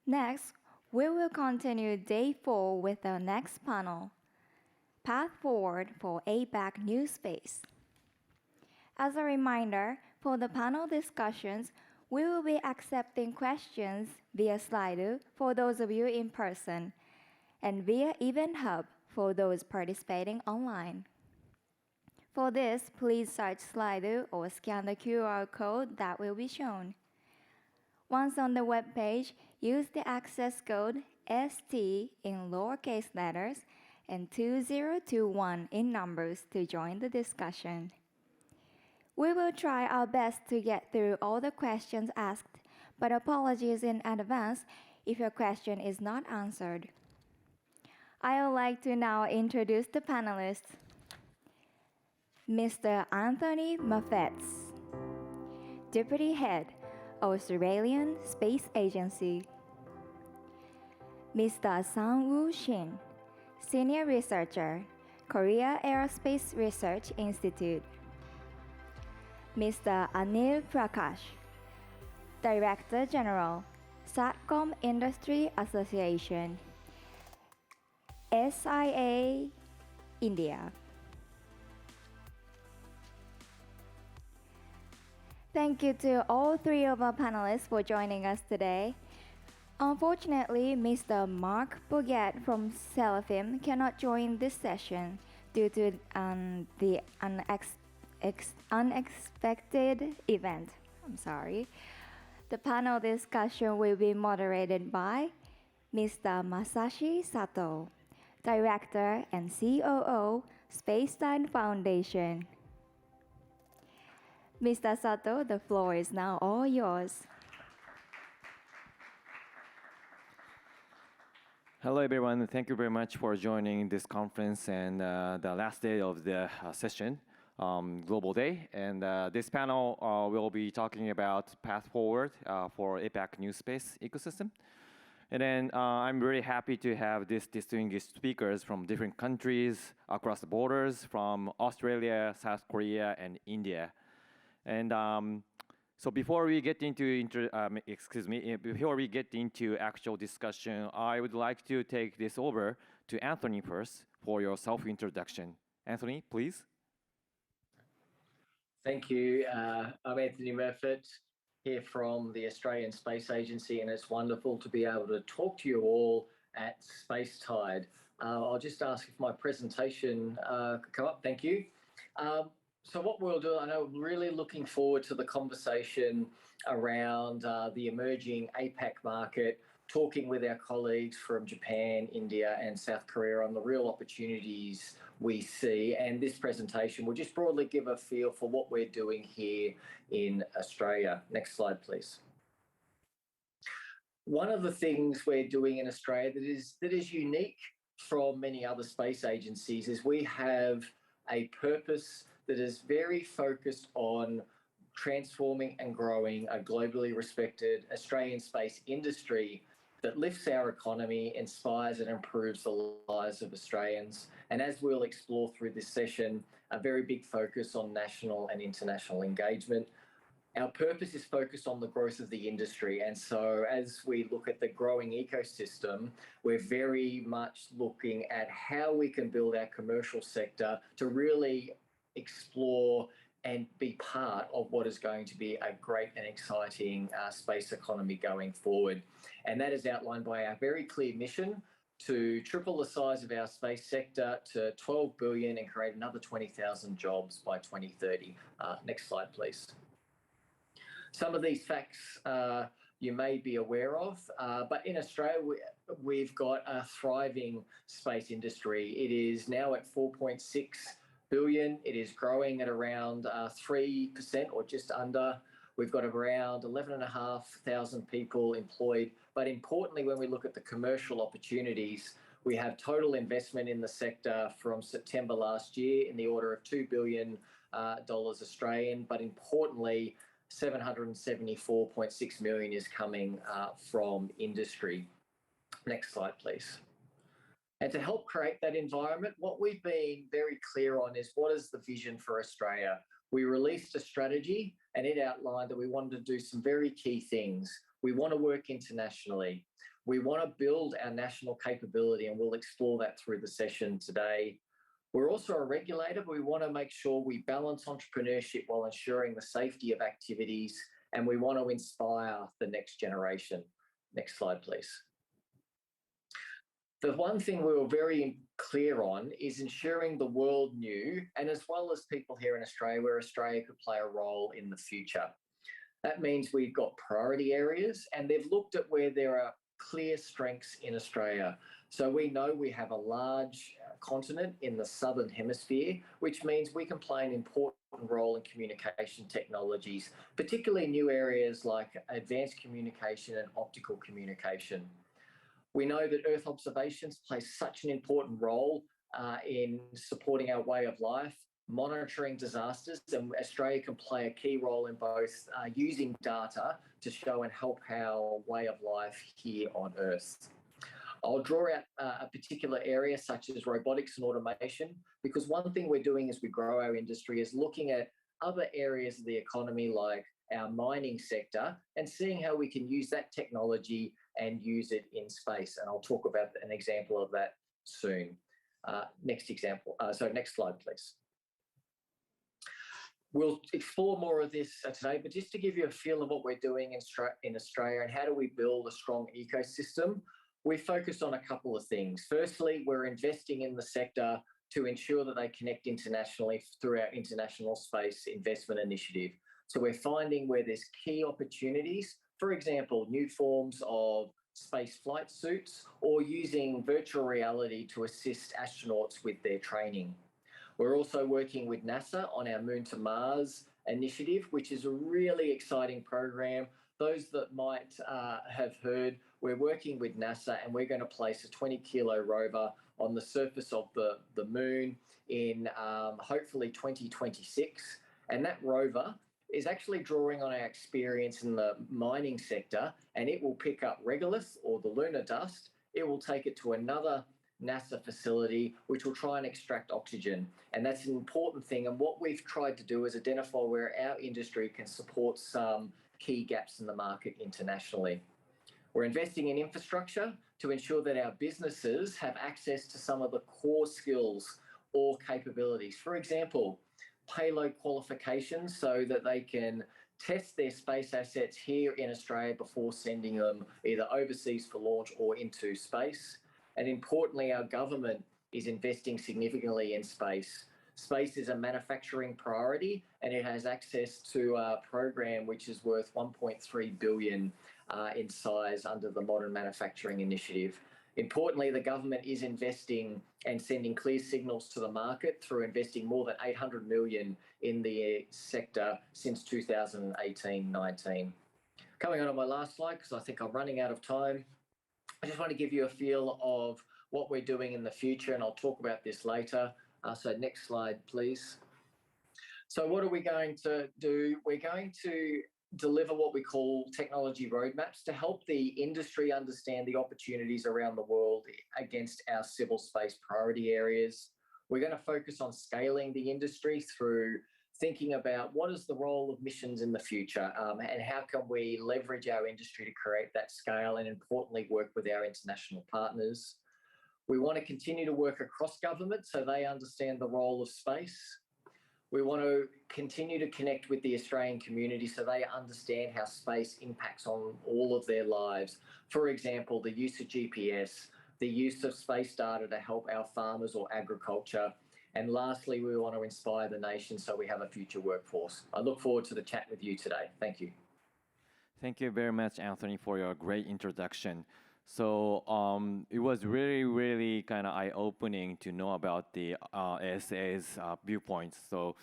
Next, we will continue day 4 with our next panel, Path Forward for APAC NewSpace. As a reminder, for the panel discussions, we will be accepting questions via Slido for those of you in person and via Event Hub for those participating online. For this, please search Slido or scan the QR code that will be shown. Once on the web page, use the access code ST in lowercase letters and 2021 in numbers to join the discussion. We will try our best to get through all the questions asked, but apologies in advance if your question is not answered. I would like to now introduce the panelists. Mr. Anthony Maffetz, Deputy Head, Australian Space Agency. Mr. Sang-Woo Shin, Senior Researcher, Korea Aerospace Research Institute. Mr. Anil Prakash, Director General, Satcom Industry Association, SIA-INDIA. Thank you to all three of our panelists for joining us today. Unfortunately, Mr. Mark Boget from Celefim cannot join this session due to the unexpected event. I'm sorry. The panel discussion will be moderated by Mr. Masashi Sato, Director and COO, Spacetime Foundation. Mr. Sato, the floor is now all yours. Hello, everyone. Thank you very much for joining this conference and the last day of the session, Global Day. And this panel will be talking about Path Forward for APAC NewSpace ecosystem. And then I'm very happy to have these distinguished speakers from different countries across the borders, from Australia, South Korea, and India. And so before we get into actual discussion, I would like to take this over to Anthony first for your self-introduction. Anthony, please. Thank you. I'm Anthony Murfitt, here from the Australian Space Agency, and it's wonderful to be able to talk to you all at Spacetide. I'll just ask if my presentation could come up. Thank you. So what we'll do, I know I'm really looking forward to the conversation around the emerging APAC market, talking with our colleagues from Japan, India, and South Korea on the real opportunities we see. And this presentation will just broadly give a feel for what we're doing here in Australia. Next slide, please. One of the things we're doing in Australia that is unique from many other space agencies is we have a purpose that is very focused on transforming and growing a globally respected Australian space industry that lifts our economy, inspires and improves the lives of Australians. And as we'll explore through this session, a very big focus on national and international engagement. Our purpose is focused on the growth of the industry. And so as we look at the growing ecosystem, we're very much looking at how we can build our commercial sector to really explore and be part of what is going to be a great and exciting space economy going forward. And that is outlined by our very clear mission to triple the size of our space sector to 12 billion and create another 20,000 jobs by 2030. Next slide, please. Some of these facts you may be aware of, but in Australia, we've got a thriving space industry. It is now at 4.6 billion. It is growing at around 3% or just under. We've got around 11,500 people employed. But importantly, when we look at the commercial opportunities, we have total investment in the sector from September last year in the order of $2 billion Australian. But importantly, 774.6 million is coming from industry. Next slide, please. And to help create that environment, what we've been very clear on is what is the vision for Australia. We released a strategy and it outlined that we wanted to do some very key things. We want to work internationally. We want to build our national capability, and we'll explore that through the session today. We're also a regulator, but we want to make sure we balance entrepreneurship while ensuring the safety of activities, and we want to inspire the next generation. Next slide, please. The one thing we were very clear on is ensuring the world knew, and as well as people here in Australia, where Australia could play a role in the future. That means we've got priority areas, and they've looked at where there are clear strengths in Australia. So we know we have a large continent in the southern hemisphere, which means we can play an important role in communication technologies, particularly new areas like advanced communication and optical communication. We know that Earth observations play such an important role in supporting our way of life, monitoring disasters, and Australia can play a key role in both using data to show and help our way of life here on Earth. I'll draw out a particular area such as robotics and automation, because one thing we're doing as we grow our industry is looking at other areas of the economy like our mining sector and seeing how we can use that technology and use it in space. And I'll talk about an example of that soon. Next slide, please. We'll explore more of this today, but just to give you a feel of what we're doing in Australia and how do we build a strong ecosystem, we focused on a couple of things. Firstly, we're investing in the sector to ensure that they connect internationally through our International Space Investment Initiative. So we're finding where there's key opportunities, for example, new forms of space flight suits or using virtual reality to assist astronauts with their training. We're also working with NASA on our Moon to Mars initiative, which is a really exciting program. Those that might have heard, we're working with NASA and we're going to place a 20-kilo rover on the surface of the moon in hopefully 2026. And that rover is actually drawing on our experience in the mining sector, and it will pick up regolith or the lunar dust. It will take it to another NASA facility, which will try and extract oxygen. And that's an important thing. And what we've tried to do is identify where our industry can support some key gaps in the market internationally. We're investing in infrastructure to ensure that our businesses have access to some of the core skills or capabilities. For example, payload qualifications so that they can test their space assets here in Australia before sending them either overseas for launch or into space. And importantly, our government is investing significantly in space. Space is a manufacturing priority, and it has access to a program which is worth 1.3 billion in size under the Modern Manufacturing Initiative. Importantly, the government is investing and sending clear signals to the market through investing more than 800 million in the sector since 2018-19. Coming on to my last slide, because I think I'm running out of time. I just want to give you a feel of what we're doing in the future, and I'll talk about this later. So next slide, please. So what are we going to do? We're going to deliver what we call technology roadmaps to help the industry understand the opportunities around the world against our civil space priority areas. We're going to focus on scaling the industry through thinking about what is the role of missions in the future and how can we leverage our industry to create that scale and importantly work with our international partners. We want to continue to work across government so they understand the role of space. We want to continue to connect with the Australian community so they understand how space impacts on all of their lives. For example, the use of GPS, the use of space data to help our farmers or agriculture. And lastly, we want to inspire the nation so we have a future workforce. I look forward to the chat with you today. Thank you. Thank you very much, Anthony, for your great introduction. So it was really, really kind of eye-opening to know about the ASA's viewpoints. So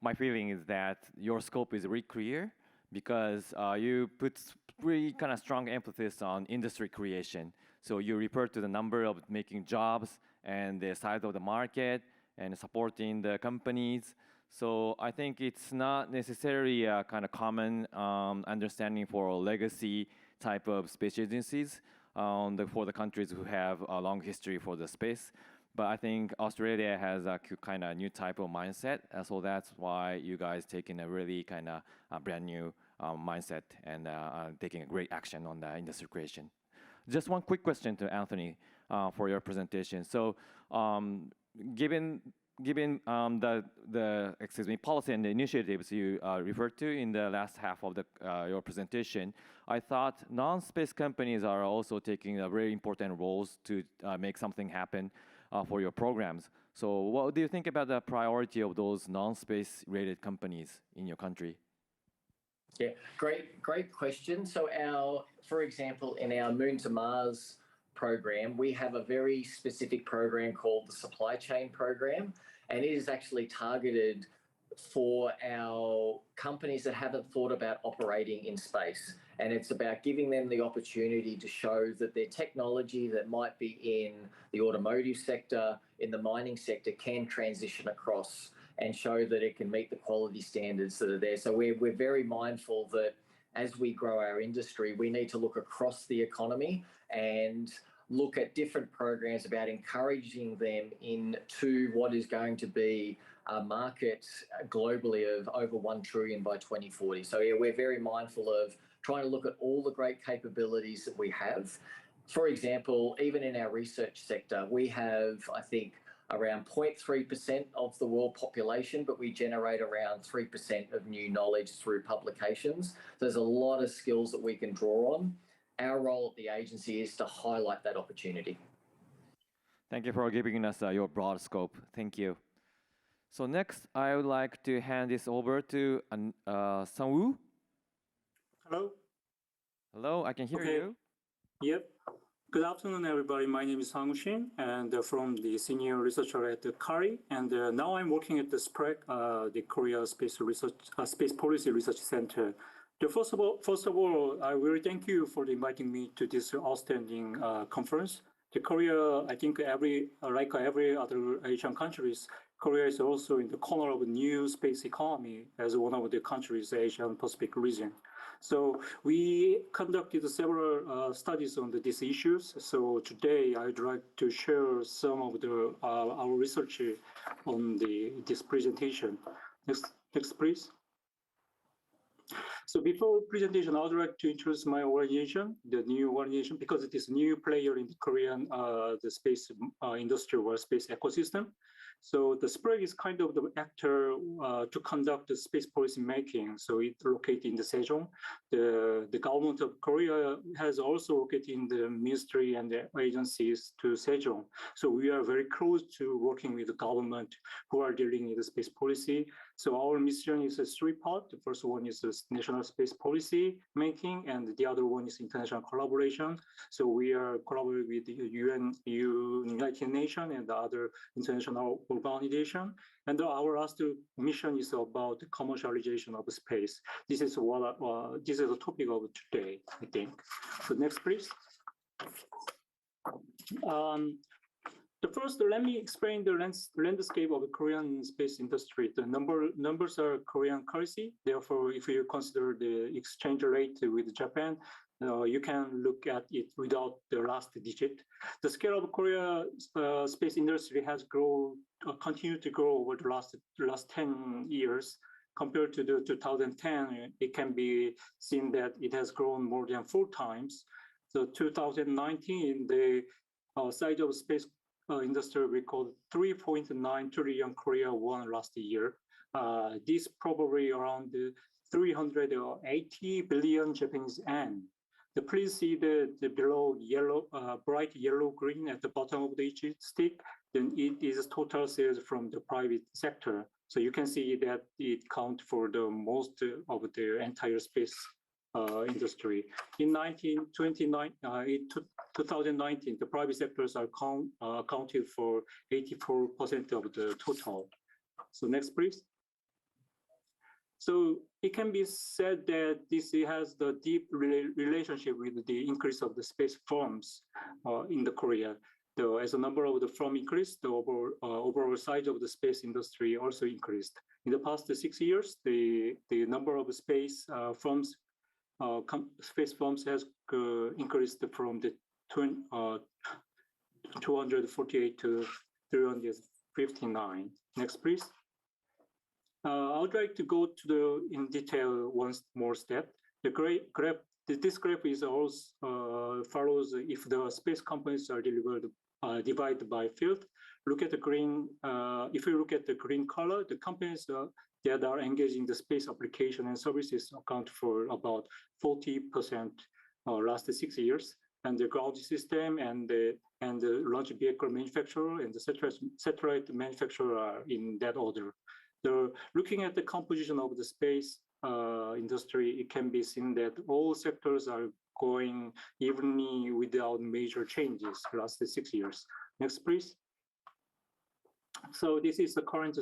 my feeling is that your scope is really clear because you put really kind of strong emphasis on industry creation. So you refer to the number of making jobs and the size of the market and supporting the companies. So I think it's not necessarily a kind of common understanding for legacy type of space agencies for the countries who have a long history for the space. But I think Australia has a kind of new type of mindset. So that's why you guys taking a really kind of brand new mindset and taking a great action on the industry creation. Just one quick question to Anthony for your presentation. So, given the policy and the initiatives you referred to in the last half of your presentation, I thought non-space companies are also taking very important roles to make something happen for your programs. So, what do you think about the priority of those non-space related companies in your country? Yeah, great question. So for example, in our Moon to Mars program, we have a very specific program called the Supply Chain Program, and it is actually targeted for our companies that haven't thought about operating in space. And it's about giving them the opportunity to show that their technology that might be in the automotive sector, in the mining sector, can transition across and show that it can meet the quality standards that are there. So we're very mindful that as we grow our industry, we need to look across the economy and look at different programs about encouraging them into what is going to be a market globally of over 1 trillion by 2040. So yeah, we're very mindful of trying to look at all the great capabilities that we have. For example, even in our research sector, we have, I think, around 0.3% of the world population, but we generate around 3% of new knowledge through publications. So there's a lot of skills that we can draw on. Our role at the agency is to highlight that opportunity. Thank you for giving us your broad scope. Thank you. So next, I would like to hand this over to Sang-woo. Hello. Hello, I can hear you. Yep. Good afternoon, everybody. My name is Sang-woo Shin, and from the senior researcher at the KARI. And now I'm working at the SPREC, the Korea Space Policy Research Center. First of all, I really thank you for inviting me to this outstanding conference. The Korea, I think like every other Asian countries, Korea is also in the corner of a new space economy as one of the countries, Asian Pacific region. So we conducted several studies on these issues. So today I'd like to share some of our research on this presentation. Next, please. So before presentation, I would like to introduce my organization, the new organization, because it is a new player in the Korean the space industry or space ecosystem. So the SPREG is kind of the actor to conduct the space policy making. So it's located in the Sejong. The government of Korea has also located in the ministry and the agencies to Sejong. So we are very close to working with the government who are dealing with the space policy. So our mission is a three-part. The first one is the national space policy making, and the other one is international collaboration. So we are collaborating with the UN, United Nations, and the other international organization. And our last mission is about the commercialization of space. This is the topic of today, I think. So next, please. First, let me explain the landscape of the Korean space industry. The numbers are Korean currency. Therefore, if you consider the exchange rate with Japan, you can look at it without the last digit. The scale of Korea space industry has continued to grow over the last 10 years. Compared to the 2010, it can be seen that it has grown more than 4 times. So 2019, the size of space industry recorded 3.9 trillion Korea won last year. This probably around 380 billion Japanese yen. Please see the below yellow, bright yellow green at the bottom of each stick. Then it is total sales from the private sector. So you can see that it counts for the most of the entire space industry. In 2019, the private sectors are accounted for 84% of the total. So next, please. So it can be said that this has the deep relationship with the increase of the space firms in the Korea. As the number of the firm increased, the overall size of the space industry also increased. In the past 6 years, the number of space firms has increased from the 248 to 359. Next, please. I would like to go to in detail one more step. This graph is also follows if the space companies are divided by field. Look at the green. If you look at the green color, the companies that are engaged in the space application and services account for about 40% last 6 years. And the ground system and the launch vehicle manufacturer and the satellite manufacturer are in that order. Looking at the composition of the space industry, it can be seen that all sectors are going evenly without major changes last 6 years. Next, please. So this is the current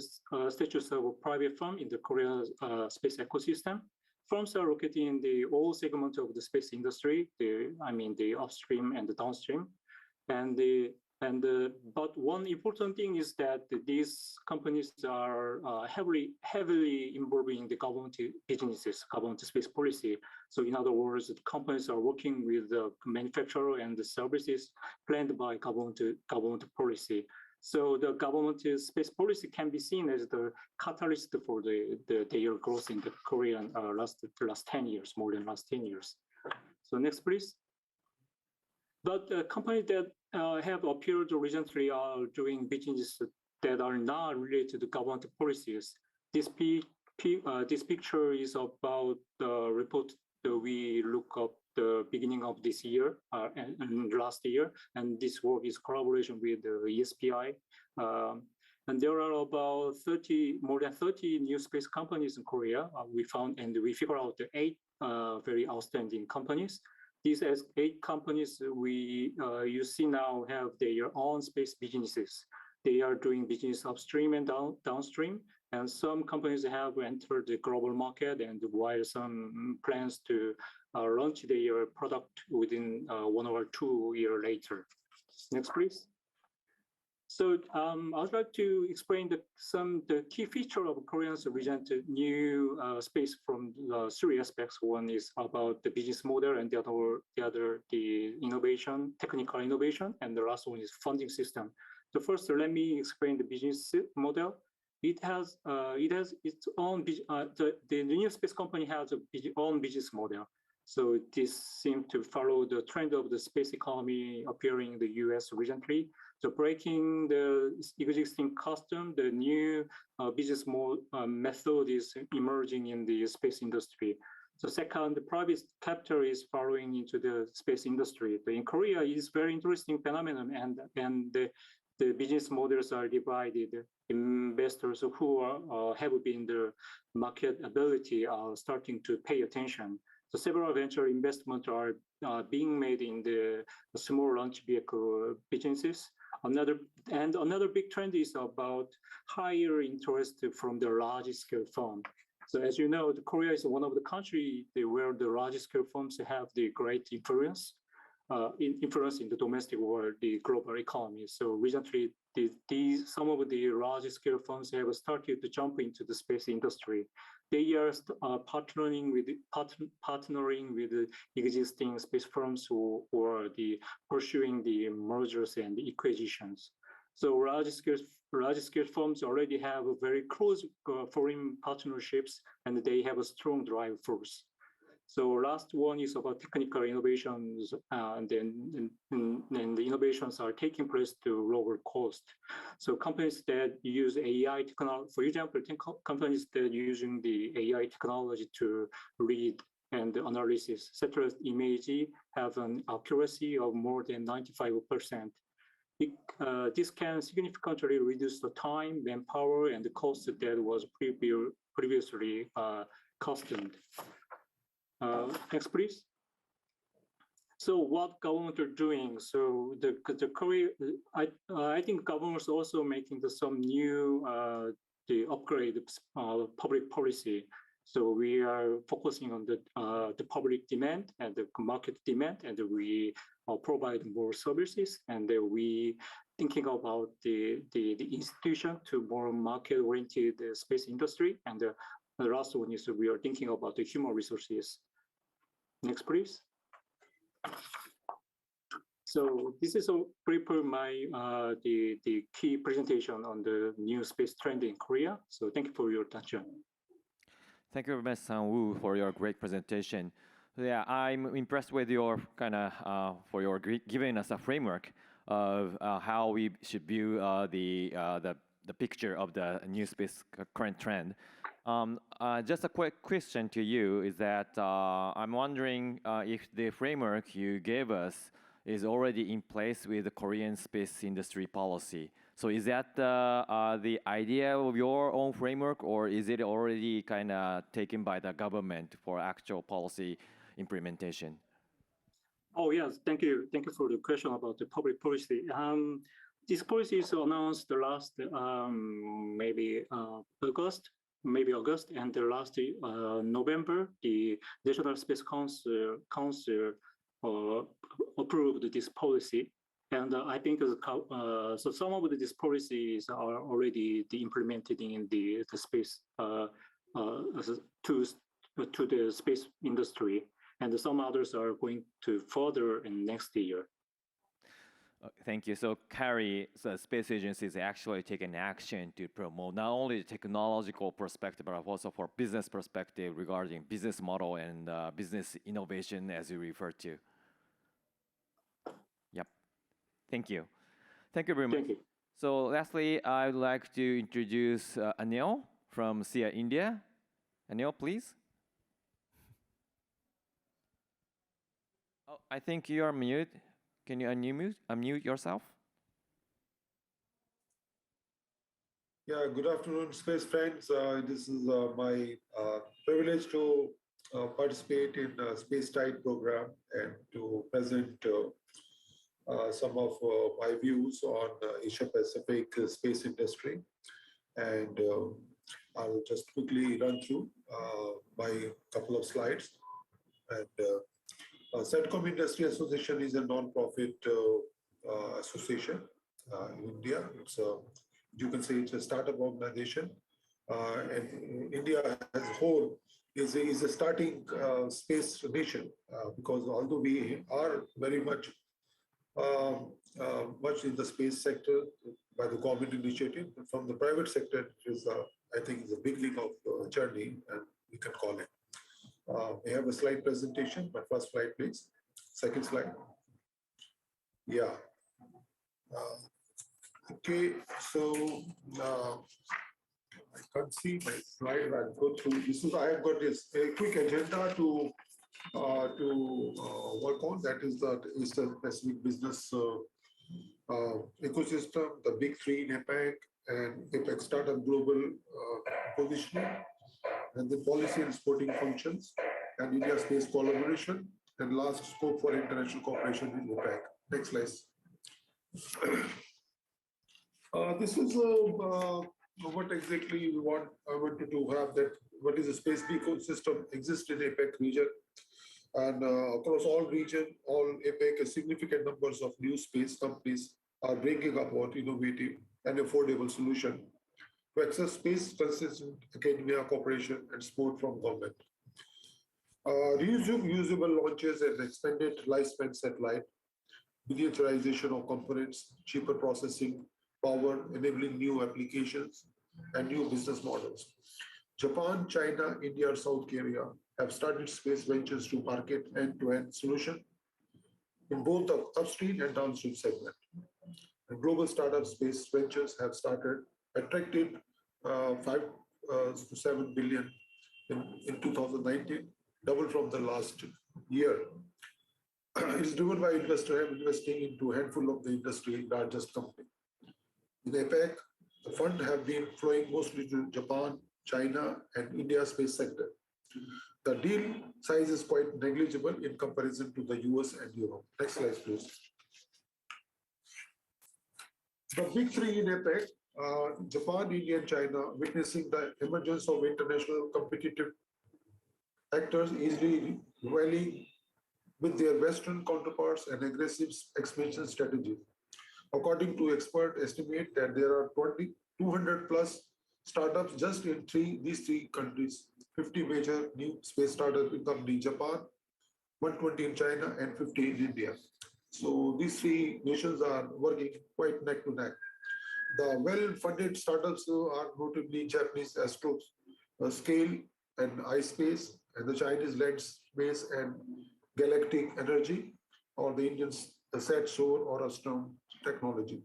status of a private firm in the Korean space ecosystem. Firms are located in the all segments of the space industry, the upstream and the downstream. But one important thing is that these companies are heavily involved in the government businesses, government space policy. So in other words, the companies are working with the manufacturer and the services planned by government policy. So the government space policy can be seen as the catalyst for their growth in the Korean last 10 years, more than last 10 years. So next, please. But companies that have appeared recently are doing businesses that are not related to government policies. This picture is about the report that we look up the beginning of this year and last year, and this work is collaboration with the ESPI. And there are about more than 30 new space companies in Korea. We found and we figured out the 8 very outstanding companies. These 8 companies you see now have their own space businesses. They are doing business upstream and downstream, and some companies have entered the global market, and while some plans to launch their product within 1 or 2 years later. Next, please. So I would like to explain the key feature of Korean's recent new space from 3 aspects. One is about the business model, and the other the innovation, technical innovation, and the last one is funding system. So first, let me explain the business model. It has its own the new space company has its own business model. So this seems to follow the trend of the space economy appearing in the US recently. So breaking the existing custom, the new business method is emerging in the space industry. So second, the private capital is following into the space industry. In Korea, it is very interesting phenomenon, and the business models are divided. Investors who have been the market ability are starting to pay attention. So several venture investments are being made in the small launch vehicle businesses. Another big trend is about higher interest from the large scale firm. So as you know, Korea is one of the countries where the large scale firms have the great influence in the domestic world, the global economy. So recently, some of the large scale firms have started to jump into the space industry. They are partnering with the existing space firms or pursuing the mergers and acquisitions. So large scale firms already have a very close foreign partnerships, and they have a strong drive force. So last one is about technical innovations, and then the innovations are taking place to lower cost. So companies that use AI technology, for example, companies that are using the AI technology to read and analysis satellite image have an accuracy of more than 95%. This can significantly reduce the time, manpower, and the cost that was previously costed. Next, please. So what government are doing? So I think governments also making some new the upgrade public policy. So we are focusing on the public demand and the market demand, and we provide more services, and we thinking about the institution to more market-oriented space industry, and the last one is we are thinking about the human resources. Next, please. So this is a brief my the key presentation on the new space trend in Korea. So thank you for your attention. Thank you very much, Sang-woo, for your great presentation. Yeah, I'm impressed with your for your giving us a framework of how we should view the picture of the new space current trend. Just a quick question to you is that I'm wondering if the framework you gave us is already in place with the Korean space industry policy. So is that the idea of your own framework, or is it already kind of taken by the government for actual policy implementation? Oh yes, thank you for the question about the public policy. This policy is announced the last maybe August, and the last November, the National Space Council approved this policy. And I think so some of these policies are already implemented in the space to the space industry, and some others are going to further in next year. Thank you. So Carrie, the space agency is actually taking action to promote not only the technological perspective, but also for business perspective regarding business model and business innovation, as you refer to. Yep. Thank you. Thank you very much. Thank you. So lastly, I would like to introduce Anil from SIA-INDIA. Anil, please. Oh, I think you are mute. Can you unmute yourself? Yeah, good afternoon, space friends. This is my privilege to participate in the Space Tide program and to present some of my views on Asia Pacific space industry. And I'll just quickly run through my couple of slides. And Satcom Industry Association is a non-profit association in India. It's you can say it's a startup organization, and India as a whole is a starting space nation because although we are very much in the space sector by the government initiative, from the private sector, it is I think it's the beginning of the journey, and we can call it. We have a slide presentation. My first slide, please. Second slide. Yeah. Okay, so I can't see my slide. I'll go through. I have got this a quick agenda to work on. That is the Asia Pacific business ecosystem, the big three in APAC, and APAC startup global positioning, and the policy and supporting functions, and India space collaboration, and last, scope for international cooperation in APAC. Next slide. This is what exactly I wanted to have, that what is a space ecosystem exists in APAC region, and across all region, all APAC, significant numbers of new space companies are bringing about innovative and affordable solution to access space, consistent academia cooperation and support from government. Reusable launches and expanded lifespan satellite, miniaturization of components, cheaper processing power, enabling new applications and new business models. Japan, China, India, South Korea have started space ventures to market end-to-end solution in both the upstream and downstream segment. And global startup space ventures have attracted 5 to 7 billion in 2019, double from the last year. It is driven by investors investing into a handful of the industry largest company. In APAC, the funds have been flowing mostly to Japan, China, and India space sector. The deal size is quite negligible in comparison to the US and Europe. Next slide, please. The big three in APAC, Japan, India, and China, witnessing the emergence of international competitive actors easily rallying with their Western counterparts and aggressive expansion strategies. According to experts, estimate that there are 200 plus startups just in these three countries, 50 major new space startups in Japan, 120 in China, and 50 in India. So these three nations are working quite neck to neck. The well-funded startups are notably Japanese Astro Scale and iSpace, and the Chinese Land Space and Galactic Energy, or the Indian Sat Shore or Astrum Technology.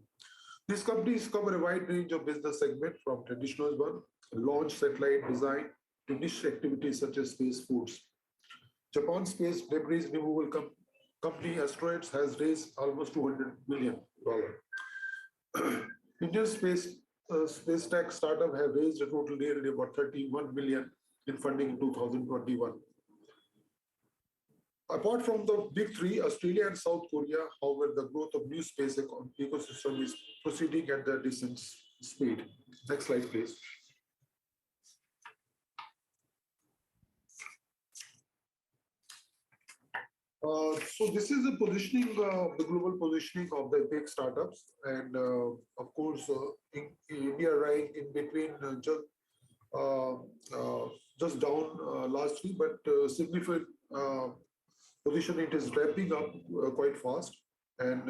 These companies cover a wide range of business segments from traditional one, launch satellite design, to niche activities such as space foods. Japan's space debris removal company Asteroids has raised almost $200 million. Indian space tech startup have raised a total nearly about 31 million in funding in 2021. Apart from the big three, Australia and South Korea, however, the growth of new space ecosystem is proceeding at a decent speed. Next slide, please. So this is the positioning, the global positioning of the big startups, and of course, in India rank in between just down lastly, but significant position. It is ramping up quite fast, and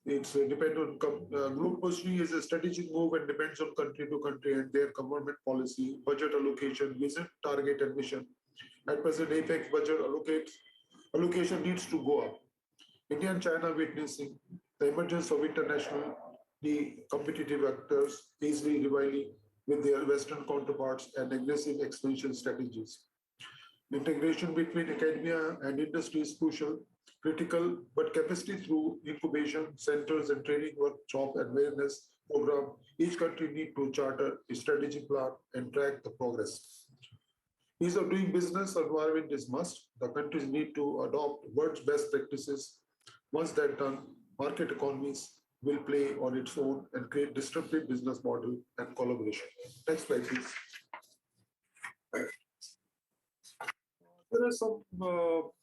it's dependent on global positioning is a strategic move and depends on country to country and their government policy, budget allocation, vision, target, and mission. At present, APEC budget allocation needs to go up. India and China witnessing the emergence of internationally competitive actors easily rivaling with their Western counterparts and aggressive expansion strategies. Integration between academia and industry is critical, but capacity through incubation centers and training workshop and awareness program, each country need to charter a strategic plan and track the progress. Ease of doing business environment is must. The countries need to adopt world's best practices. Once that done, market economies will play on its own and create disruptive business model and collaboration. Next slide, please. There are some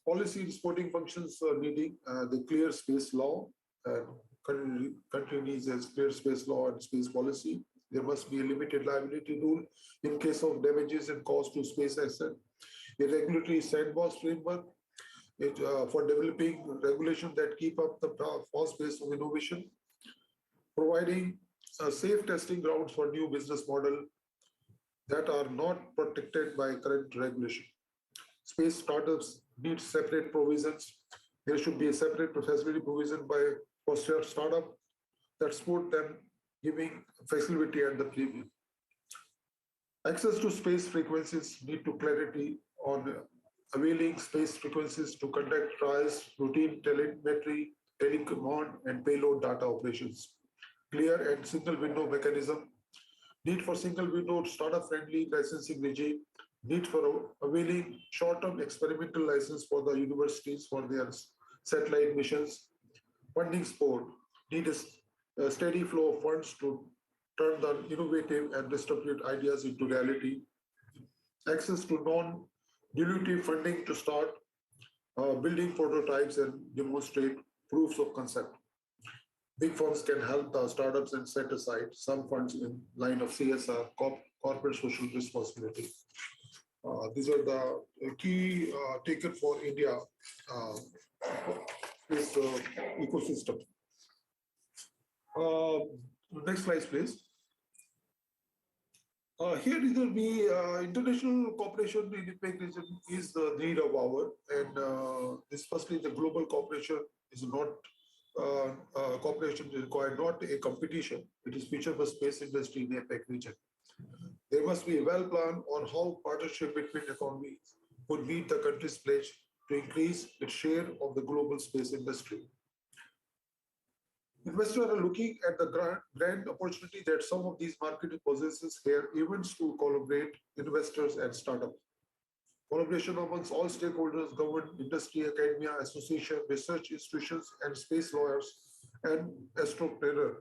policy and supporting functions needing the clear space law. Country needs a clear space law and space policy. There must be a limited liability rule in case of damages and cost to space asset. A regulatory sandbox framework for developing regulation that keep up the fast pace of innovation. Providing safe testing grounds for new business model that are not protected by current regulation. Space startups need separate provisions. There should be a separate facility provision for startup that support them, giving flexibility at the premium. Access to space frequencies need to clarity on availing space frequencies to conduct trials, routine telemetry, telecommand, and payload data operations. Clear and single window mechanism. Need for single window startup-friendly licensing regime. Need for availing short-term experimental license for the universities for their satellite missions. Funding support. Need a steady flow of funds to turn the innovative and disruptive ideas into reality. Access to non-dilutive funding to start building prototypes and demonstrate proofs of concept. Big firms can help the startups and set aside some funds in line of CSR, corporate social responsibility. These are the key taken for India this ecosystem. Next slide, please. Here it will be international cooperation in APEC region is the need of hour, and this firstly the global cooperation is not cooperation is required, not a competition. It is future for space industry in APEC region. There must be a well plan on how partnership between economies would meet the country's pledge to increase its share of the global space industry. Investors are looking at the grand opportunity that some of these markets possesses here, events to collaborate investors and startups. Collaboration amongst all stakeholders, government, industry, academia, association, research institutions, and space lawyers and astropreneurs.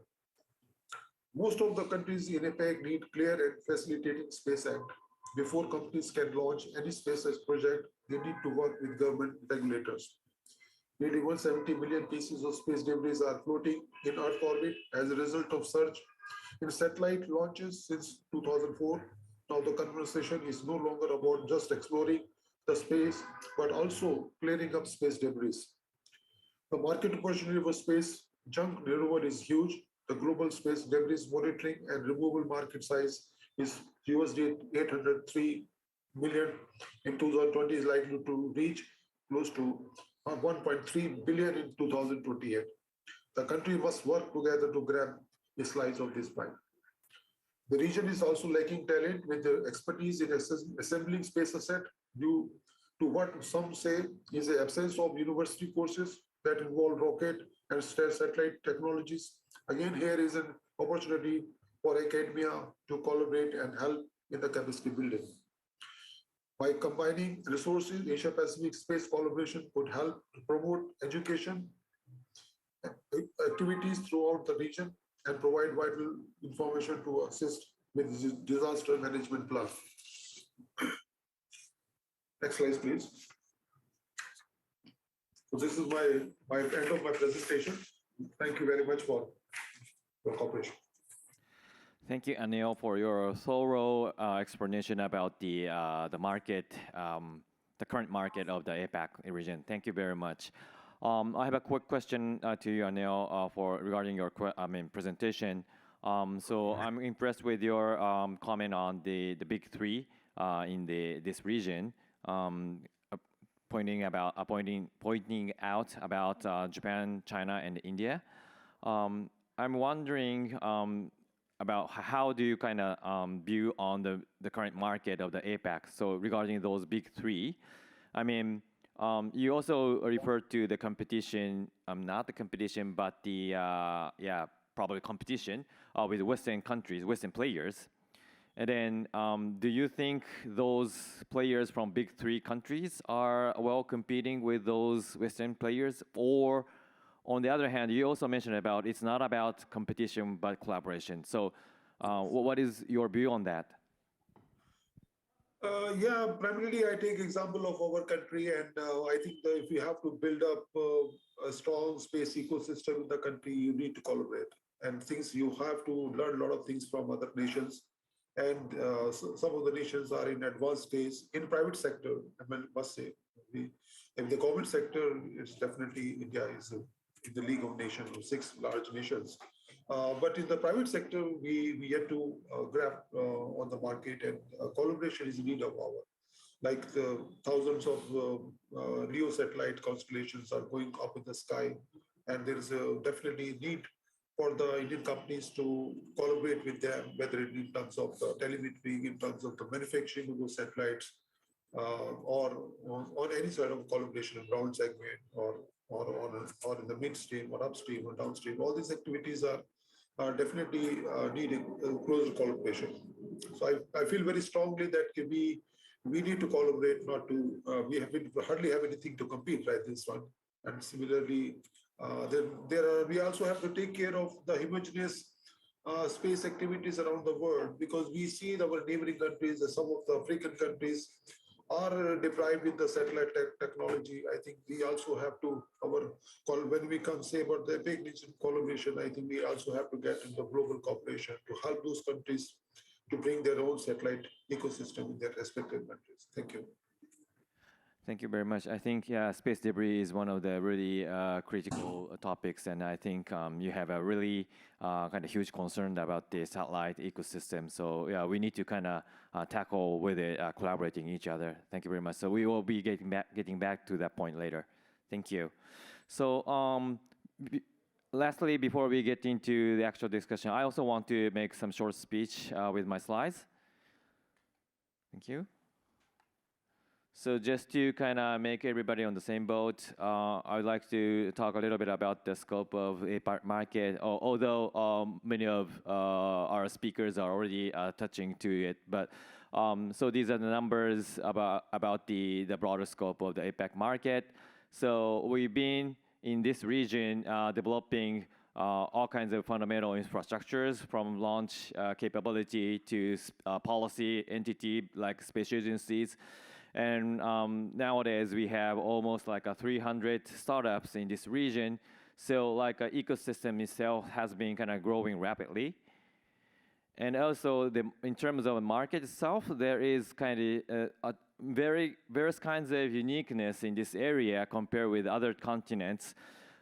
Most of the countries in APEC need clear and facilitating Space Act. Before companies can launch any space project, they need to work with government regulators. Nearly 170 million pieces of space debris are floating in Earth orbit as a result of surge in satellite launches since 2004. Now the conversation is no longer about just exploring the space, but also clearing up space debris. The market opportunity for space junk removal is huge. The global space debris monitoring and removal market size is USD 803 million in 2020 is likely to reach close to 1.3 billion in 2028. The country must work together to grab a slice of this pie. The region is also lacking talent with the expertise in assembling space asset due to what some say is the absence of university courses that involve rocket and satellite technologies. Again, here is an opportunity for academia to collaborate and help in the capacity building. By combining resources, Asia-Pacific space collaboration could help to promote education activities throughout the region and provide vital information to assist with disaster management plan. Next slide, please. So this is my end of my presentation. Thank you very much for your cooperation. Thank you, Anil, for your thorough explanation about the market, the current market of the APAC region. Thank you very much. I have a quick question to you, Anil, regarding your presentation. So I'm impressed with your comment on the big three in this region, pointing out about Japan, China, and India. I'm wondering about how do you kind of view on the current market of the APAC? So regarding those big three, I mean, you also referred to the competition, not the competition, but the probably competition with Western countries, Western players. And then, do you think those players from big three countries are well competing with those Western players? Or on the other hand, you also mentioned about it's not about competition but collaboration. So, what is your view on that? Yeah, primarily I take example of our country, and I think that if you have to build up a strong space ecosystem in the country, you need to collaborate. And things you have to learn a lot of things from other nations. And so some of the nations are in advanced stage. In private sector, I must say, in the government sector, it's definitely India is in the league of nations, of 6 large nations. But in the private sector, we yet to grab on the market, and collaboration is need of our. Like the thousands of LEO satellite constellations are going up in the sky, and there is definitely need for the Indian companies to collaborate with them, whether in terms of the telemetry, in terms of the manufacturing of those satellites, or on any sort of collaboration in ground segment, or in the midstream or upstream or downstream. All these activities are definitely needing closer collaboration. So I feel very strongly that we need to collaborate, not to we hardly have anything to compete, right? This one, and similarly. We also have to take care of the homogeneous space activities around the world, because we see in our neighboring countries, some of the African countries are deprived with the satellite technology. I think we also have to, when we come say about the APAC region collaboration, I think we also have to get into global cooperation to help those countries to bring their own satellite ecosystem in their respective countries. Thank you. Thank you very much. I think, yeah, space debris is one of the really critical topics, and I think you have a really kind of huge concern about the satellite ecosystem. So, yeah, we need to kind of tackle with it, collaborating each other. Thank you very much. So we will be getting back to that point later. Thank you. So, lastly, before we get into the actual discussion, I also want to make some short speech with my slides. Thank you. So just to kind of make everybody on the same boat, I would like to talk a little bit about the scope of APAC market, although many of our speakers are already touching to it. But so these are the numbers about the broader scope of the APAC market. So we've been in this region developing all kinds of fundamental infrastructures, from launch capability to policy entity like space agencies. And nowadays we have almost like 300 startups in this region. So like an ecosystem itself has been kind of growing rapidly. And also in terms of the market itself, there is kind of various kinds of uniqueness in this area compared with other continents.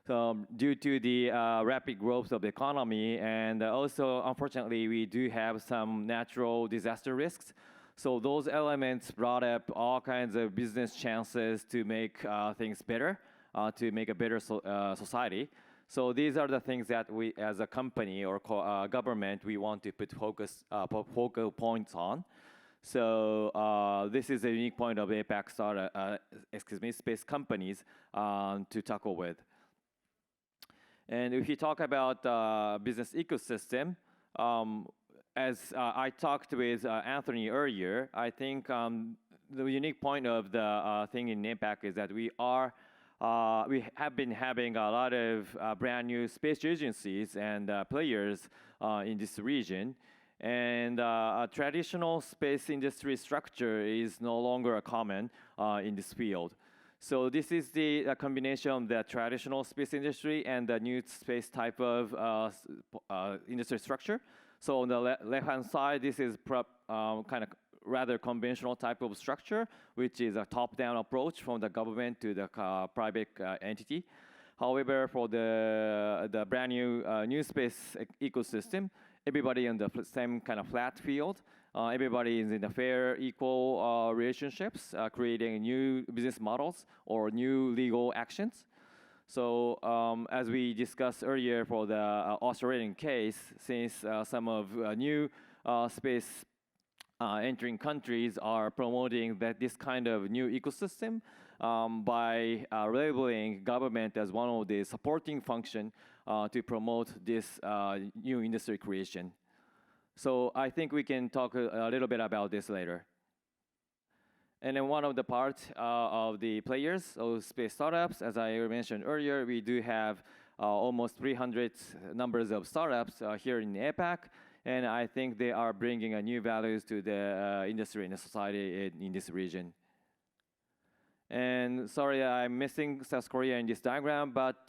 due to the rapid growth of the economy, and also, unfortunately, we do have some natural disaster risks. So those elements brought up all kinds of business chances to make things better, to make a better society. So these are the things that we, as a company or government, we want to put focal points on. So this is a unique point of APAC space companies to tackle with. And if you talk about business ecosystem, as I talked with Anthony earlier, I think the unique point of the thing in APAC is that we have been having a lot of brand new space agencies and players in this region. And a traditional space industry structure is no longer common in this field. So this is the combination of the traditional space industry and the new space type of industry structure. So on the left-hand side, this is kind of rather conventional type of structure, which is a top-down approach from the government to the private entity. However, for the brand new space ecosystem, everybody in the same kind of flat field. Everybody is in a fair, equal relationships, creating new business models or new legal actions. So as we discussed earlier for the Australian case, since some of new space entering countries are promoting this kind of new ecosystem by labeling government as one of the supporting function to promote this new industry creation. So I think we can talk a little bit about this later. And then one of the parts of the players, of space startups, as I mentioned earlier, we do have almost 300 numbers of startups here in APAC, and I think they are bringing a new values to the industry and the society in this region. And sorry, I'm missing South Korea in this diagram, but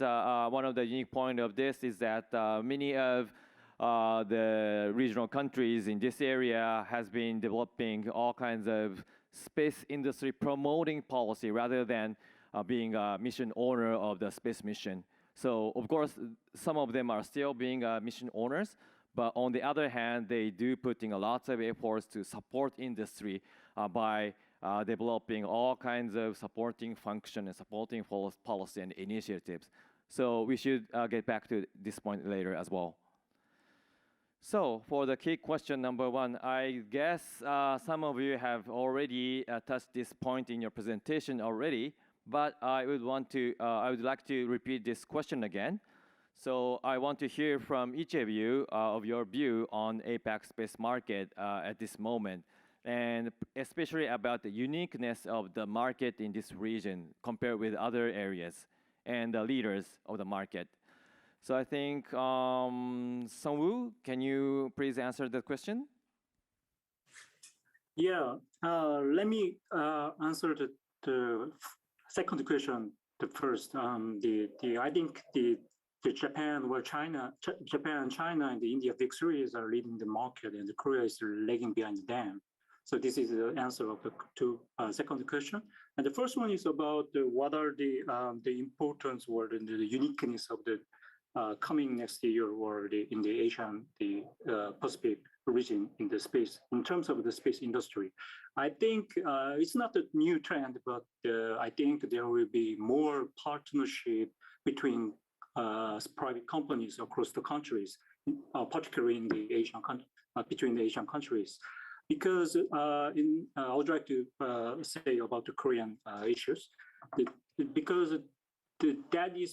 one of the unique point of this is that many of the regional countries in this area has been developing all kinds of space industry promoting policy rather than being a mission owner of the space mission. So of course, some of them are still being mission owners, but on the other hand, they do putting a lot of efforts to support industry by developing all kinds of supporting function and supporting policy and initiatives. So we should get back to this point later as well. So for the key question number one, I guess some of you have already touched this point in your presentation already, but I would like to repeat this question again. So I want to hear from each of you of your view on APAC space market at this moment, and especially about the uniqueness of the market in this region compared with other areas and the leaders of the market. So I think, Sungwoo, can you please answer the question? Yeah, let me answer the second question first. I think Japan and China and the India big series are leading the market, and Korea is lagging behind them. So this is the answer of the second question. And the first one is about what are the importance or the uniqueness of the coming next year or in the Asian, the Pacific region in the space, in terms of the space industry. I think it's not a new trend, but I think there will be more partnership between private companies across the countries, particularly in the between the Asian countries. Because I would like to say about the Korean issues, because that is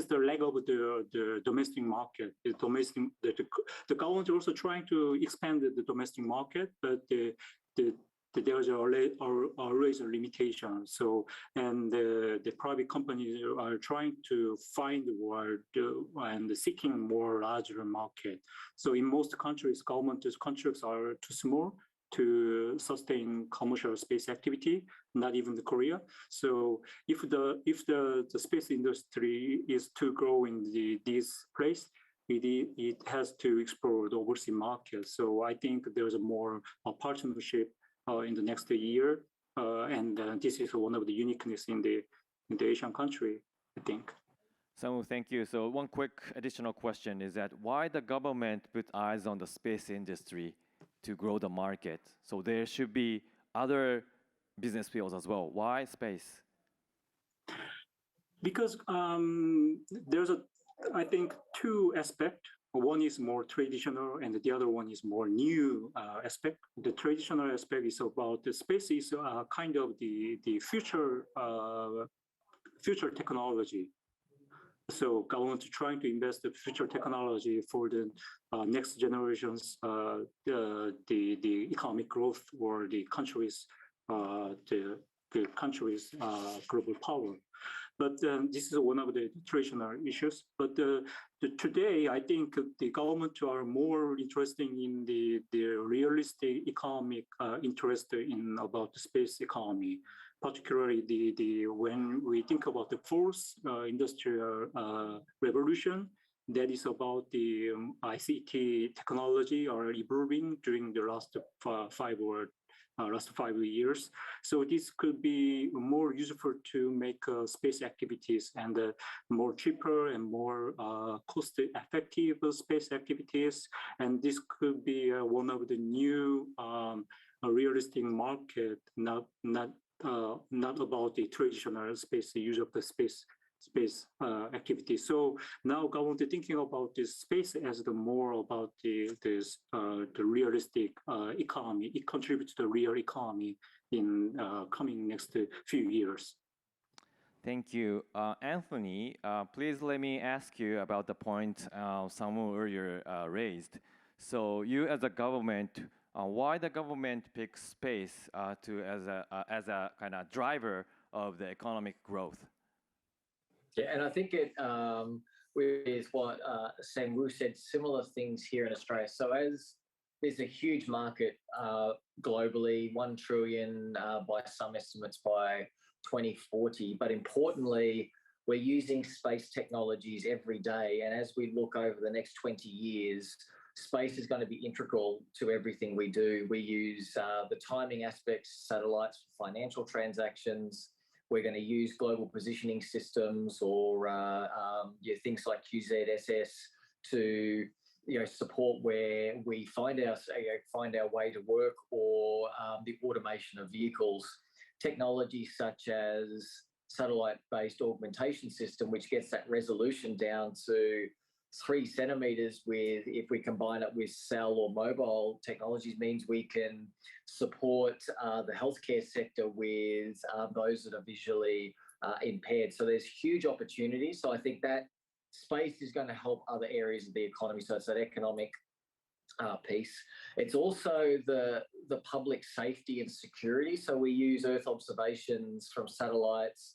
the leg of the domestic market. The government is also trying to expand the domestic market, but there's always a limitation. So, and the private companies are trying to find and seeking more larger market. So in most countries, government contracts are too small to sustain commercial space activity, not even the Korea. So if the space industry is to grow in this place, it has to explore the overseas market. So I think there's a partnership in the next year, and this is one of the uniqueness in the Asian country, I think. So thank you. So one quick additional question is that why the government put eyes on the space industry to grow the market? So there should be other business fields as well. Why space? Because there's I think, two aspects. One is more traditional, and the other one is more new aspect. The traditional aspect is about the space is kind of the future technology. So government trying to invest the future technology for the next generations, the economic growth or the country's global power. But this is one of the traditional issues. But today, I think the government are more interested in the realistic economic interest in about the space economy, particularly when we think about the fourth industrial revolution, that is about the ICT technology are evolving during the last 5 years. So this could be more useful to make space activities and more cheaper and more cost-effective space activities. And this could be one of the new realistic market, not about the traditional space, the use of the space activity. So now government is thinking about this space as the more about the realistic economy. It contributes to the real economy in coming next few years. Thank you. Anthony, please let me ask you about the point someone earlier raised. So you as a government, why the government picks space as a kind of driver of the economic growth? Yeah, and I think it with what Sang Woo said, similar things here in Australia. So as there's a huge market globally, 1 trillion by some estimates by 2040. But importantly, we're using space technologies every day. And as we look over the next 20 years, space is going to be integral to everything we do. We use the timing aspects, satellites for financial transactions. We're going to use global positioning systems or things like QZSS to support where we find our way to work, or the automation of vehicles. Technology such as satellite-based augmentation system, which gets that resolution down to 3 centimeters if we combine it with cell or mobile technologies, means we can support the healthcare sector with those that are visually impaired. So there's huge opportunities. So I think that space is going to help other areas of the economy. So it's that economic piece. It's also the public safety and security. So we use Earth observations from satellites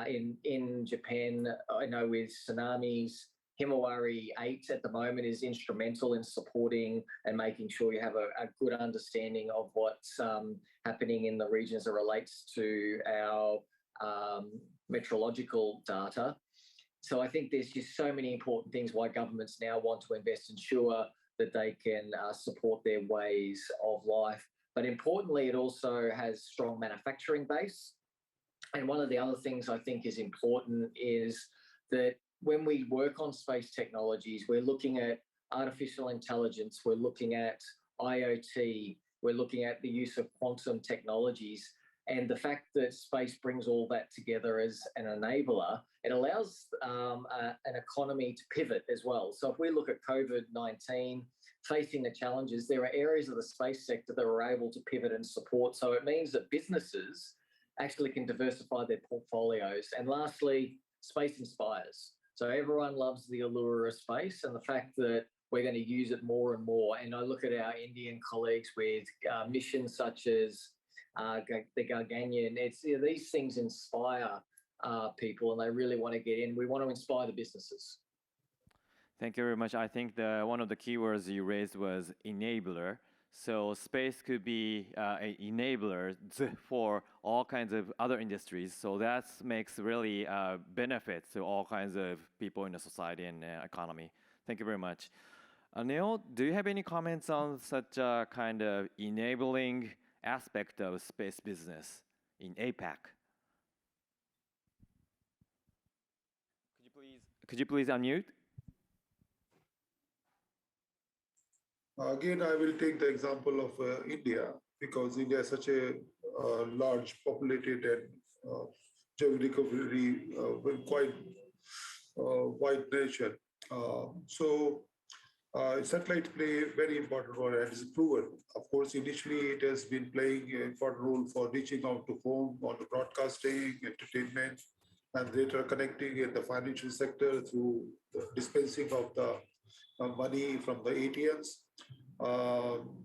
in Japan. I know with tsunamis, Himawari 8 at the moment is instrumental in supporting and making sure you have a good understanding of what's happening in the region as it relates to our meteorological data. So I think there's just so many important things why governments now want to invest, ensure that they can support their ways of life. But importantly, it also has strong manufacturing base. And one of the other things I think is important is that when we work on space technologies, we're looking at artificial intelligence, we're looking at IoT, we're looking at the use of quantum technologies. And the fact that space brings all that together as an enabler, it allows an economy to pivot as well. So if we look at COVID-19, facing the challenges, there are areas of the space sector that are able to pivot and support. So it means that businesses actually can diversify their portfolios. And lastly, space inspires. So everyone loves the allure of space and the fact that we're going to use it more and more. And I look at our Indian colleagues with missions such as the Gaganyaan. These things inspire people, and they really want to get in. We want to inspire the businesses. Thank you very much. I think one of the keywords you raised was enabler. So space could be an enabler for all kinds of other industries. So that makes really benefits to all kinds of people in the society and economy. Thank you very much. Neil, do you have any comments on such a kind of enabling aspect of space business in APAC? Could you please Could you please unmute? Again, I will take the example of India because India is such a large, populated, and geographically quite wide nation. Satellites play a very important role and is proven. Of course, initially it has been playing an important role for reaching out to home, on the broadcasting, entertainment, and later connecting in the financial sector through the dispensing of the money from the ATMs.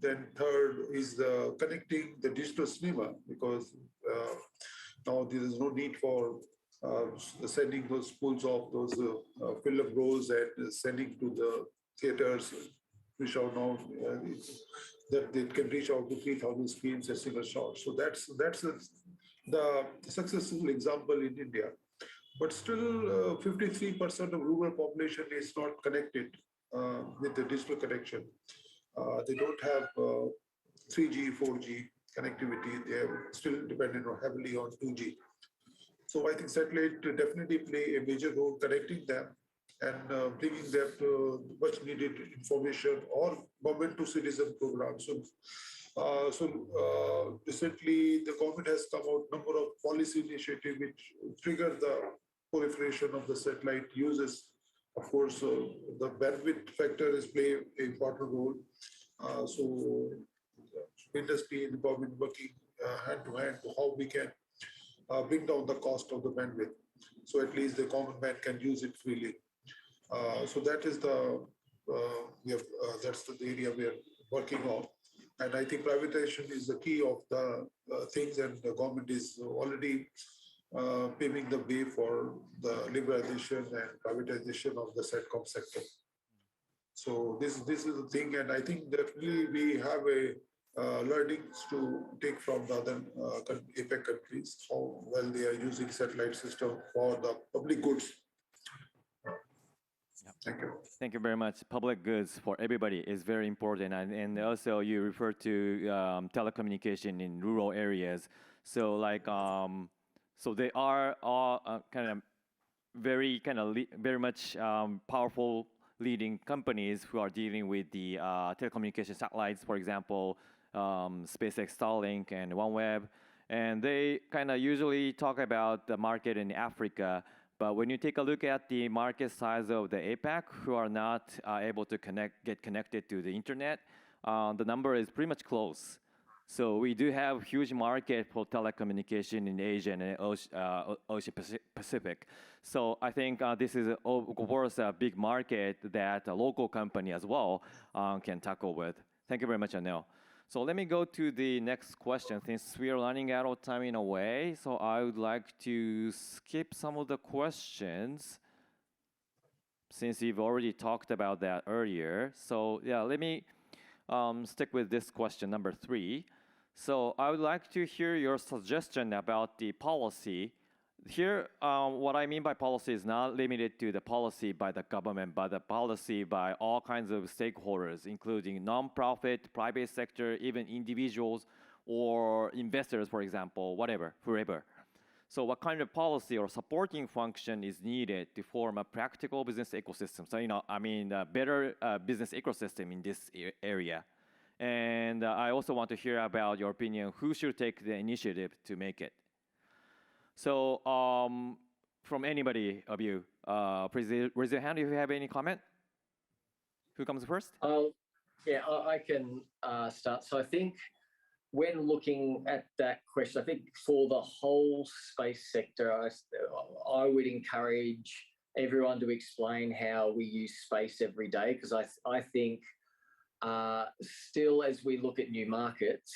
Then third is the connecting the digital cinema because now there is no need for sending those spools of those film rolls and sending to the theaters, which are now that they can reach out to 3,000 screens a single shot. So that's the successful example in India. But still, 53% of rural population is not connected with the digital connection. They don't have 3G, 4G connectivity. They are still dependent heavily on 2G. So I think satellite definitely play a major role connecting them and bringing them to much needed information or government to citizen programs. Recently the government has come out number of policy initiatives which trigger the proliferation of the satellite uses. Of course, the bandwidth factor is play an important role. Industry and the government working hand to hand to how we can bring down the cost of the bandwidth. So at least the common man can use it freely. So that is that's the area we are working on. And I think privatization is the key of the things, and the government is already paving the way for the liberalization and privatization of the Satcom sector. So this is the thing, and I think that we have a learnings to take from the other APAC countries, how well they are using satellite system for the public goods. Thank you. Thank you very much. Public goods for everybody is very important. And also you refer to telecommunication in rural areas. So like, so they are all very much powerful leading companies who are dealing with the telecommunication satellites, for example, SpaceX, Starlink, and OneWeb. And they kind of usually talk about the market in Africa. But when you take a look at the market size of the APAC, who are not able to get connected to the internet, the number is pretty much close. So we do have huge market for telecommunication in Asia and Asia Pacific. So I think this is, of course, a big market that a local company as well can tackle with. Thank you very much, Anil. So let me go to the next question since we are running out of time in a way. So I would like to skip some of the questions since you've already talked about that earlier. So yeah, let me stick with this question, number 3. So I would like to hear your suggestion about the policy. Here, what I mean by policy is not limited to the policy by the government, but the policy by all kinds of stakeholders, including nonprofit, private sector, even individuals or investors, for example, whatever, whoever. So what kind of policy or supporting function is needed to form a practical business ecosystem? So, a better business ecosystem in this area. And I also want to hear about your opinion, who should take the initiative to make it? So from anybody of you, please raise your hand if you have any comment. Who comes first? Yeah, I can start. So I think when looking at that question, I think for the whole space sector, I would encourage everyone to explain how we use space every day, because I think still as we look at new markets,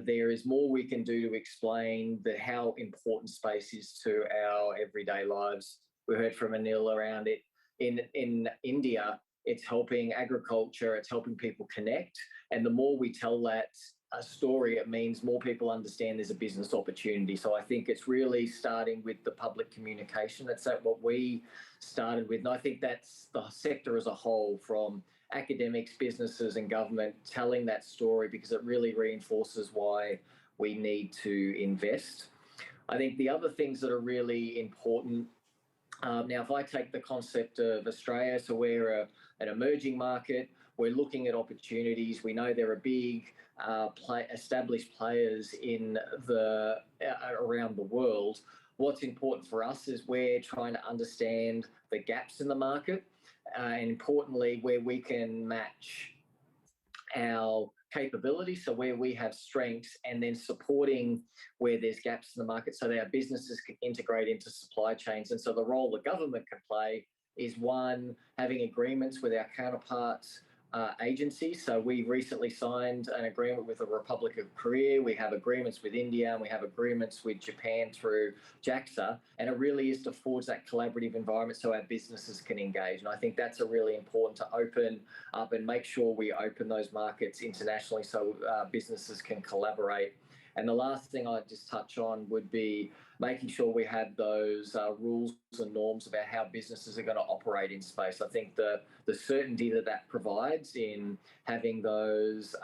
there is more we can do to explain how important space is to our everyday lives. We heard from Anil around it. In India, it's helping agriculture, it's helping people connect. And the more we tell that story, it means more people understand there's a business opportunity. So I think it's really starting with the public communication. That's what we started with. And I think that's the sector as a whole, from academics, businesses and government, telling that story, because it really reinforces why we need to invest. I think the other things that are really important Now, if I take the concept of Australia, so we're an emerging market, we're looking at opportunities. We know there are big established players in the around the world. What's important for us is we're trying to understand the gaps in the market, and importantly, where we can match our capability, so where we have strengths, and then supporting where there's gaps in the market so that our businesses can integrate into supply chains. And so the role the government can play is, one, having agreements with our counterparts agencies. So we recently signed an agreement with the Republic of Korea. We have agreements with India, and we have agreements with Japan through JAXA. And it really is to forge that collaborative environment so our businesses can engage. And I think that's a really important to open up and make sure we open those markets internationally so businesses can collaborate. And the last thing I'd just touch on would be making sure we have those rules and norms about how businesses are going to operate in space. I think the certainty that provides in having those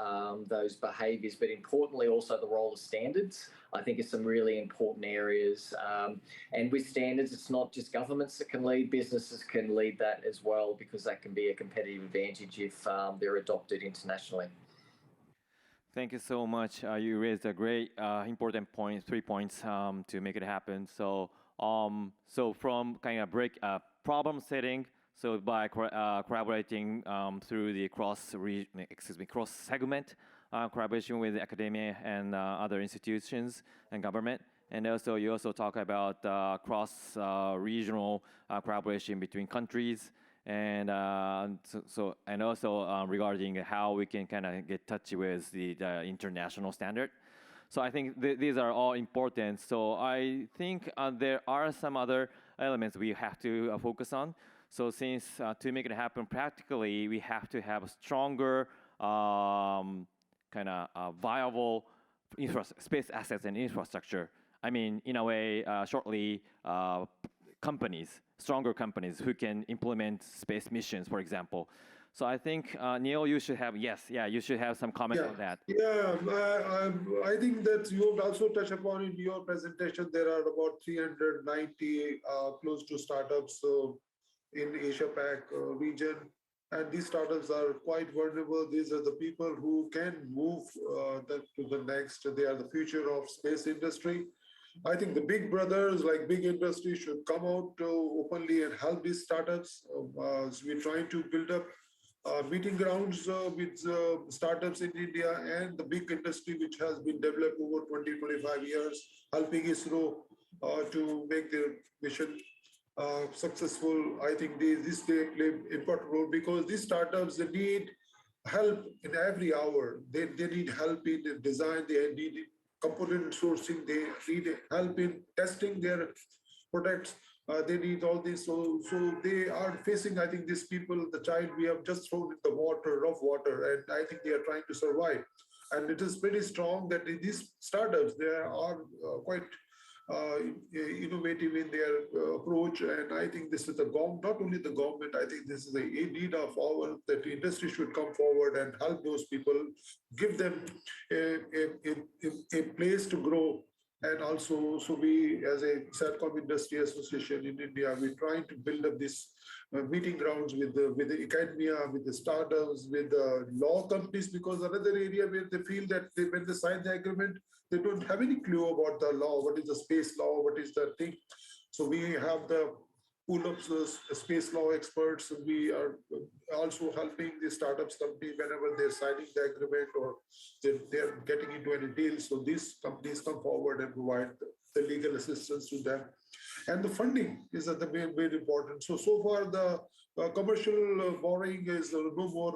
behaviours, but importantly also the role of standards, I think is some really important areas. And with standards, it's not just governments that can lead, businesses can lead that as well, because that can be a competitive advantage if they're adopted internationally. Thank you so much. You raised a great, important point, 3 points to make it happen. So, from kind of problem setting, so by collaborating through the cross-segment collaboration with academia and other institutions and government, and also you also talk about cross-regional collaboration between countries. And and also regarding how we can kind of get touch with the international standard. So I think these are all important. So I think there are some other elements we have to focus on. So since to make it happen practically, we have to have a stronger kind of viable space assets and infrastructure. I mean, in a way, shortly, stronger companies who can implement space missions, for example. So I think, Neil, you should have, you should have some comment on that. Yeah, I think that you have also touched upon in your presentation, there are about 390 close to startups in Asia-Pac region. And these startups are quite vulnerable. These are the people who can move to the next. They are the future of space industry. I think the big brothers like big industry should come out openly and help these startups. So we're trying to build up meeting grounds with startups in India and the big industry which has been developed over 20, 25 years, helping ISRO to make their mission successful. I think this play important role because these startups, they need help in every hour. They need help in the design, they need component sourcing, they need help in testing their products. They need all this. So they are facing, I think, these people, the child we have just thrown in the water, rough water, and I think they are trying to survive. And it is pretty strong that in these startups, they are quite innovative in their approach. And I think this is the government, not only the government, I think this is a need of our, that the industry should come forward and help those people, give them a place to grow. And also, so we, as a SATCOM Industry Association in India, we're trying to build up this meeting grounds with the academia, with the startups, with the law companies, because another area where they feel that when they sign the agreement, they don't have any clue about the law, what is the space law, what is the thing. So we have the pool of space law experts. We are also helping the startups company whenever they're signing the agreement or they're getting into any deal. So these companies come forward and provide the legal assistance to them. And the funding is the main, very important. So far the commercial borrowing is no more,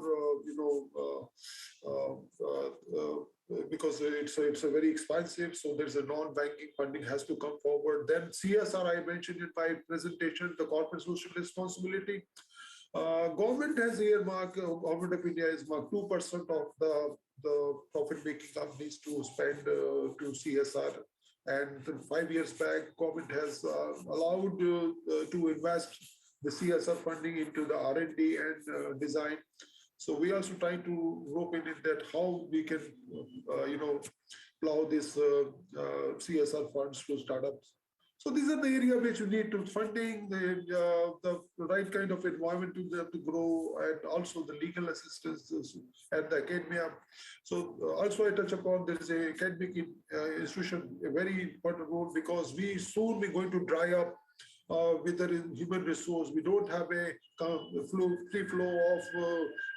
because it's a very expensive. So there's a non-banking funding has to come forward. Then CSR, I mentioned in my presentation, the corporate social responsibility. Government has earmarked, Government of India has marked 2% of the profit-making companies to spend to CSR. And 5 years back, government has allowed to invest the CSR funding into the R&D and design. So we also try to rope in that how we can, plow this CSR funds to startups. So these are the area which we need to funding, the right kind of environment to grow, and also the legal assistance and the academia. So also I touch upon there is a academic institution, a very important role, because we soon be going to dry up with the human resource. We don't have a free flow of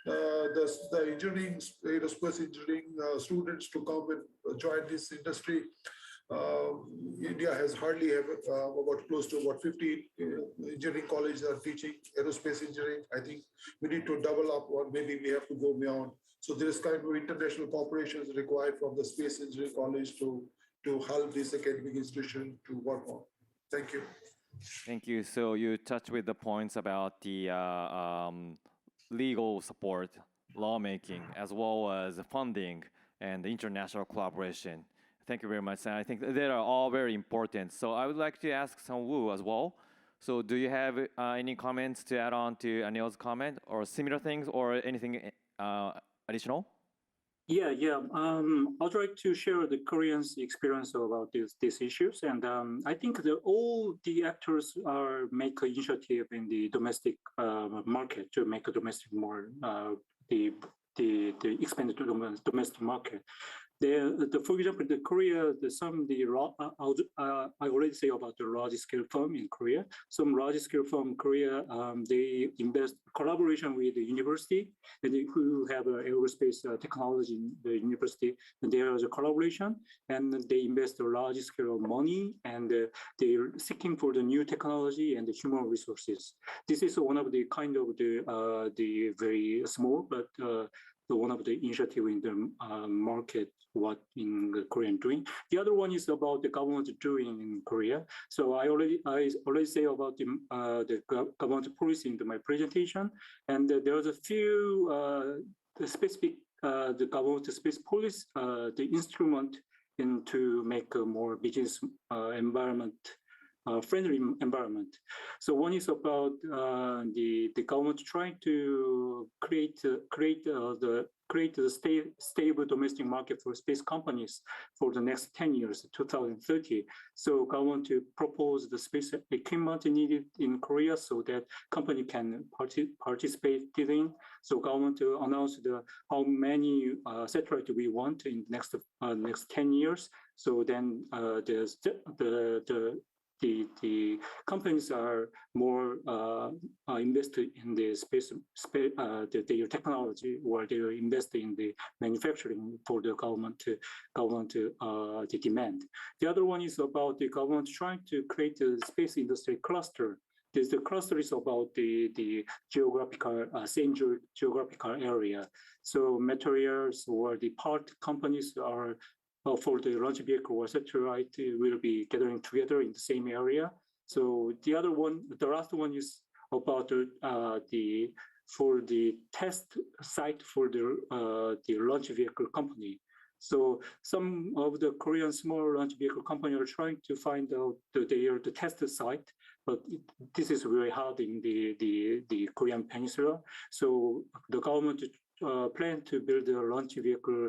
the engineering, aerospace engineering students to come and join this industry. India has hardly have about close to about 50 engineering colleges are teaching aerospace engineering. I think we need to double up, or maybe we have to go beyond. So there is kind of international cooperation required from the space engineering college to help this academic institution to work on. Thank you. Thank you. So you touched with the points about the legal support, lawmaking, as well as funding and the international collaboration. Thank you very much. And I think they are all very important. So I would like to ask Sung Woo as well. So do you have any comments to add on to Anil's comment, or similar things, or anything additional? Yeah. I'd like to share the Koreans' experience about these issues, and I think all the actors are make an initiative in the domestic market to make a domestic more the expanded domestic market. For example, the Korea, I already say about the large scale firm in Korea. Some large scale firm in Korea, they invest collaboration with the university, and who have aerospace technology in the university. And there is a collaboration, and they invest a large scale of money, and they're seeking for the new technology and the human resources. This is one of the kind of the very small, but one of the initiative in the market, what in Korean doing. The other one is about the government doing in Korea. So I already say about the government policy in my presentation, and there's a few specific the government space policy, the instrument in to make a more business environment. Friendly environment. So one is about the government trying to create the stable domestic market for space companies for the next 10 years, 2030. So government to propose the space equipment needed in Korea so that company can participate in. So government to announce how many satellites we want in the next 10 years. So then the companies are more invested in the their technology, or they are invested in the manufacturing for the government to the demand. The other one is about the government trying to create a space industry cluster. The cluster is about the geographical same geographical area. So materials or the part companies are for the launch vehicle or satellite will be gathering together in the same area. So the last one is about for the test site for the launch vehicle company. So some of the Korean small launch vehicle companies are trying to find out the test site, but this is very hard in the Korean peninsula. So the government plan to build a launch vehicle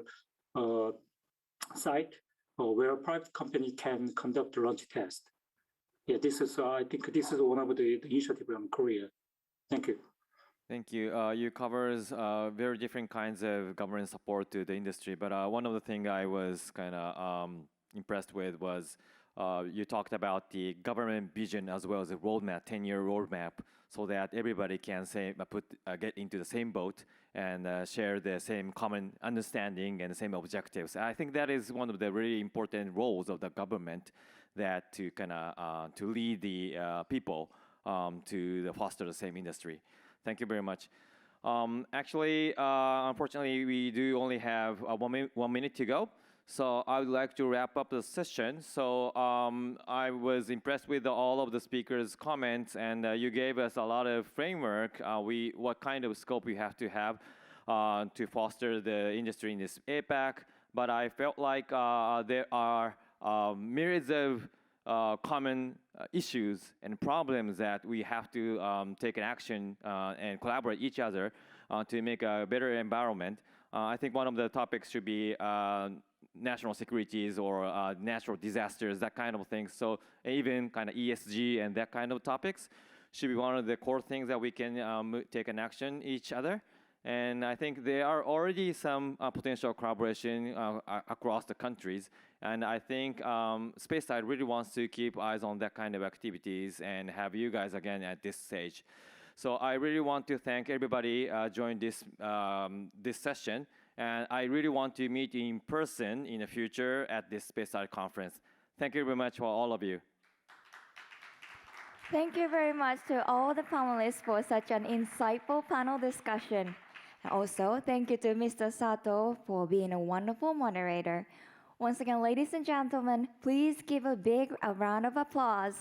site where a private company can conduct the launch test. Yeah, this is I think this is one of the initiatives in Korea. Thank you. Thank you. You covers very different kinds of government support to the industry, but one of the things I was kind of impressed with was you talked about the government vision as well as a roadmap, 10-year roadmap, so that everybody can get into the same boat and share the same common understanding and the same objectives. I think that is one of the really important roles of the government, that to kind of to lead the people to foster the same industry. Thank you very much. Actually, unfortunately, we do only have 1 minute to go. So I would like to wrap up the session. So I was impressed with all of the speakers' comments, and you gave us a lot of framework. What kind of scope we have to foster the industry in this APAC. But I felt like there are myriads of common issues and problems that we have to take an action and collaborate each other to make a better environment. I think one of the topics should be national securities or natural disasters, that kind of things. So even kind of ESG and that kind of topics should be one of the core things that we can take an action each other. And I think there are already some potential collaboration across the countries. And I think SpaceSide really wants to keep eyes on that kind of activities and have you guys again at this stage. So I really want to thank everybody joining this session. And I really want to meet in person in the future at this SpaceSide conference. Thank you very much for all of you. Thank you very much to all the panelists for such an insightful panel discussion. And also, thank you to Mr. Sato for being a wonderful moderator. Once again, ladies and gentlemen, please give a big round of applause.